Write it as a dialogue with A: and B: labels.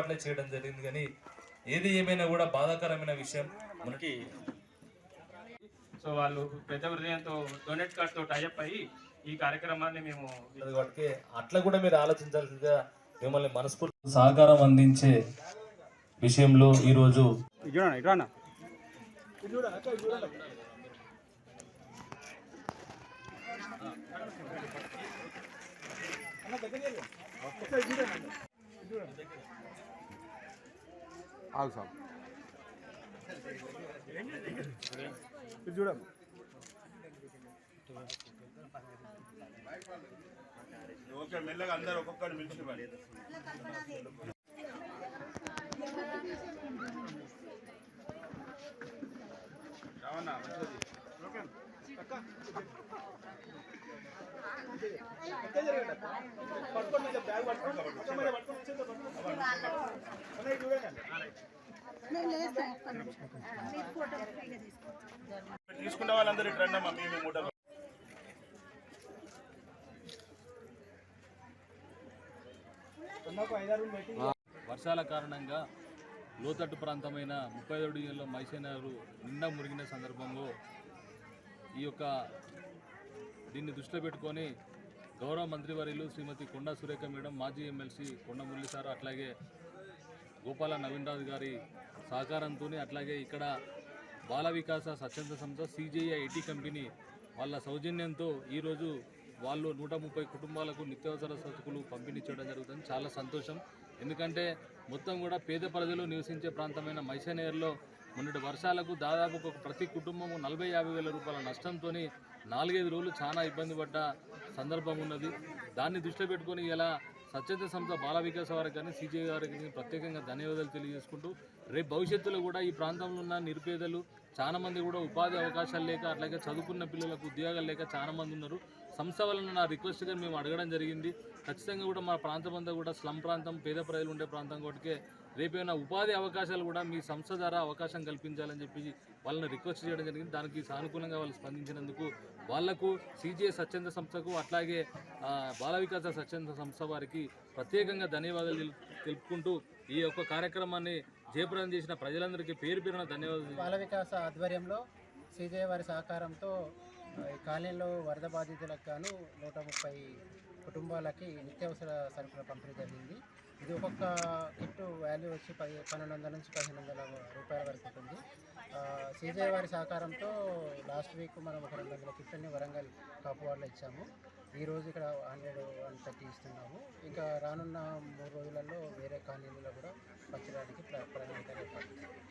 A: ఏర్పాట్లే చేయడం జరిగింది. కానీ ఏది ఏమైనా కూడా బాధాకరమైన విషయం మనకి.
B: సో వాళ్ళు పెద్ద హృదయంతో డొనేట్ కార్డ్తో టైఅప్ అయ్యి ఈ కార్యక్రమాన్ని మేము
A: వాటికి అట్లా కూడా మీరు ఆలోచించాల్సిందిగా మిమ్మల్ని మనస్ఫూర్తి సహకారం అందించే విషయంలో ఈరోజు
C: ఓకే మెల్లగా అందరూ ఒక్కొక్కరు పిలిచి తీసుకున్న వాళ్ళందరూ ఇట్లా అమ్మా మేము మూటలు.
D: వర్షాల కారణంగా లోతట్టు ప్రాంతమైన 37 డివిజన్లో మైసేనారు నిండా మురిగిన సందర్భంలో దీన్ని దృష్టిలో పెట్టుకొని గౌరవ మంత్రివర్యులు శ్రీమతి కొండా సురేఖ మేడం, మాజీ ఎమ్మెల్సీ కొండ మురళి సార్, అట్లాగే గోపాల నవీన్ రాజు గారి సహకారంతో, అట్లాగే ఇక్కడ బాల వికాస స్వచ్ఛంద సంస్థ CJI IT కంపెనీ వాళ్ళ సౌజన్యంతో ఈరోజు వాళ్ళు 130 కుటుంబాలకు నిత్యావసర సరుకులు పంపిణీ చేయడం జరుగుతుంది. చాలా సంతోషం. ఎందుకంటే మొత్తం కూడా పేద ప్రజలు నివసించే ప్రాంతమైన మైసేనేరులో మొన్నటి వర్షాలకు దాదాపు ప్రతి కుటుంబము 40-50 వేల రూపాయల నష్టంతో 4-5 రోజులు చాలా ఇబ్బంది పడ్డ సందర్భం ఉన్నది. దాన్ని దృష్టిలో పెట్టుకొని ఇలా స్వచ్ఛంద సంస్థ బాల వికాస వారికి కానీ CJI వారికి ప్రత్యేకంగా ధన్యవాదాలు తెలియజేసుకుంటూ, రేపు భవిష్యత్తులో కూడా ఈ ప్రాంతంలో ఉన్న నిరుపేదలు చాలామంది కూడా ఉపాధి అవకాశాలు లేక, అట్లాగే చదువుకున్న పిల్లలకు ఉద్యోగాలు లేక చాలామంది ఉన్నారు. సంస్థ వలన నా రిక్వెస్ట్గా మేము అడగడం జరిగింది. ఖచ్చితంగా కూడా మా ప్రాంతం అంతా కూడా స్లమ్ ప్రాంతం, పేద ప్రజలు ఉండే ప్రాంతం కాబట్టి రేపేమైనా ఉపాధి అవకాశాలు కూడా మీ సంస్థ ద్వారా అవకాశం కల్పించాలని చెప్పి వాళ్ళని రిక్వెస్ట్ చేయడం జరిగింది. దానికి సానుకూలంగా వాళ్ళు స్పందించినందుకు వాళ్లకు CJI స్వచ్ఛంద సంస్థకు, అట్లాగే బాల వికాస స్వచ్ఛంద సంస్థ వారికి ప్రత్యేకంగా ధన్యవాదాలు తెలుపుకుంటూ ఈ యొక్క కార్యక్రమాన్ని జయప్రదం చేసిన ప్రజలందరికీ పేరు పేరున ధన్యవాదాలు.
E: బాల వికాస ఆధ్వర్యంలో CJI వారి సహకారంతో ఈ కాలనీలో వరద బాధితులకు గాను 130 కుటుంబాలకి నిత్యావసర సరుకుల పంపిణీ జరిగింది. ఇది ఒక్కొక్క కిట్టు వాల్యూ వచ్చి 1200 నుంచి 1500 రూపాయల వరకు ఉంటుంది. CJI వారి సహకారంతో లాస్ట్ వీక్ మనం ఒక 200 కిట్లని వరంగల్ కాపువాడలో ఇచ్చాము. ఈరోజు ఇక్కడ 130 ఇస్తున్నాము. ఇంకా రానున్న 3 రోజులలో వేరే కాలనీలలో కూడా పంచడానికి ప్రణాళికలు ఏర్పాటు చేస్తాము.